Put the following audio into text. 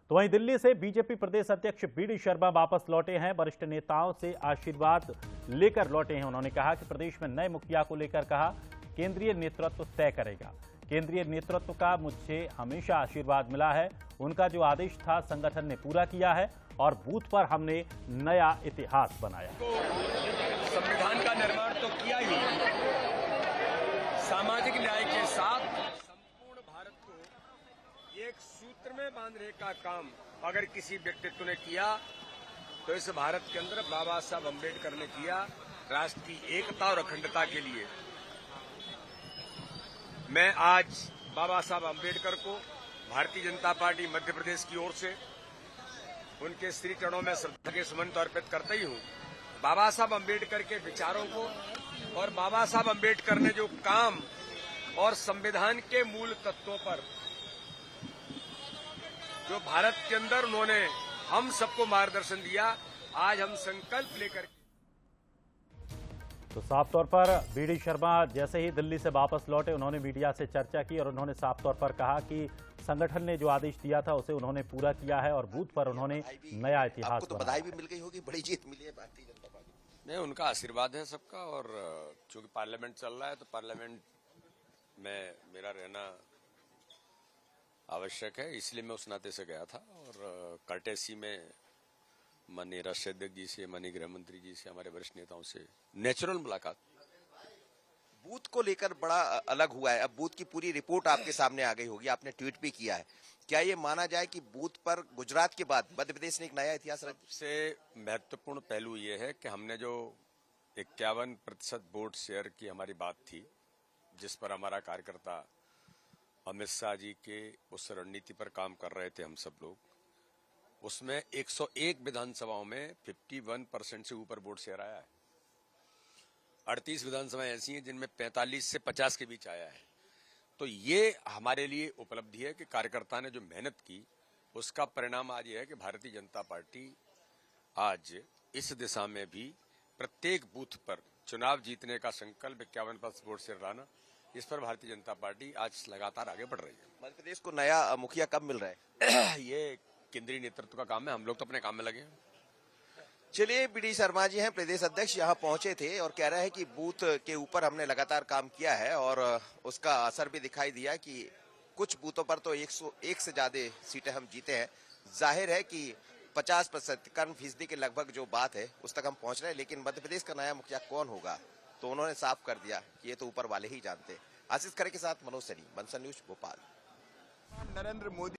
तो वहीं दिल्ली से बीजेपी प्रदेश अध्यक्ष बीडी शर्मा वापस लौटे हैं। वरिष्ठ नेताओं से आशीर्वाद लेकर लौटे हैं। उन्होंने कहा कि प्रदेश में नए मुखिया को लेकर कहा केंद्रीय नेतृत्व तय करेगा। केंद्रीय नेतृत्व का मुझे हमेशा आशीर्वाद मिला है। उनका जो आदेश था संगठन ने पूरा किया है और बूथ पर हमने नया इतिहास बनाया। संविधान का निर्माण तो किया ही, सामाजिक न्याय के साथ संपूर्ण भारत को एक सूत्र में बांधने का काम अगर किसी व्यक्तित्व ने किया तो इस भारत के अंदर बाबा साहब अम्बेडकर ने किया। राष्ट्र की एकता और अखंडता के लिए मैं आज बाबा साहब अम्बेडकर को भारतीय जनता पार्टी मध्य प्रदेश की ओर से उनके श्री चरणों में श्रद्धा के सुमन अर्पित करता ही हूं। बाबा साहब अम्बेडकर के विचारों को और बाबा साहब अम्बेडकर ने जो काम और संविधान के मूल तत्वों पर जो भारत के अंदर उन्होंने हम सबको मार्गदर्शन दिया, आज हम संकल्प लेकर। तो साफ तौर पर बीडी शर्मा जैसे ही दिल्ली से वापस लौटे उन्होंने मीडिया से चर्चा की और उन्होंने साफ तौर पर कहा कि संगठन ने जो आदेश दिया था उसे उन्होंने पूरा किया है और बूथ पर उन्होंने नया इतिहास आपको तो बधाई भी मिल गई होगी, बड़ी जीत मिली है भारतीय जनता पार्टी। नहीं, उनका आशीर्वाद है सबका। और चूंकि पार्लियामेंट चल रहा है तो पार्लियामेंट में मेरा रहना आवश्यक है, इसलिए मैं उस नाते से गया था। और कर्टेसी में माननीय राष्ट्रीय अध्यक्ष जी से, माननीय गृह मंत्री जी से, हमारे वरिष्ठ नेताओं से नेचुरल मुलाकात। बूथ को लेकर बड़ा अलग हुआ है। अब बूथ की पूरी रिपोर्ट आपके सामने आ गई होगी, आपने ट्वीट भी किया है। क्या ये माना जाए कि बूथ पर गुजरात के बाद मध्य प्रदेश ने एक नया इतिहास रचा? सबसे महत्वपूर्ण पहलू ये है कि हमने जो 51% वोट शेयर की हमारी बात थी, जिस पर हमारा कार्यकर्ता अमित शाह जी के उस रणनीति पर काम कर रहे थे हम सब लोग, उसमें 101 विधानसभाओं में 51% से ऊपर वोट शेयर आया है। 38 विधानसभाएं ऐसी हैं जिनमें 45 से 50 के बीच आया है। तो ये हमारे लिए उपलब्धि है कि कार्यकर्ता ने जो मेहनत की उसका परिणाम आज ये है कि भारतीय जनता पार्टी आज इस दिशा में भी प्रत्येक बूथ पर चुनाव जीतने का संकल्प 51% वोट शेयर लाना, इस पर भारतीय जनता पार्टी आज लगातार आगे बढ़ रही है। मध्य प्रदेश को नया मुखिया कब मिल रहा है? ये केंद्रीय नेतृत्व का काम है, हम लोग तो अपने काम में लगे हैं। चलिए, बीडी शर्मा जी हैं प्रदेश अध्यक्ष, यहाँ पहुंचे थे और कह रहे हैं कि बूथ के ऊपर हमने लगातार काम किया है और उसका असर भी दिखाई दिया कि कुछ बूथों पर तो 101 से ज्यादा सीटें हम जीते हैं। जाहिर है कि 50% 51% के लगभग जो बात है उस तक हम पहुंच रहे हैं। लेकिन मध्य प्रदेश का नया मुखिया कौन होगा तो उन्होंने साफ कर दिया कि ये तो ऊपर वाले ही जानते। आशीष खरे के साथ मनोज सैनी, बंसल न्यूज, भोपाल। नरेंद्र मोदी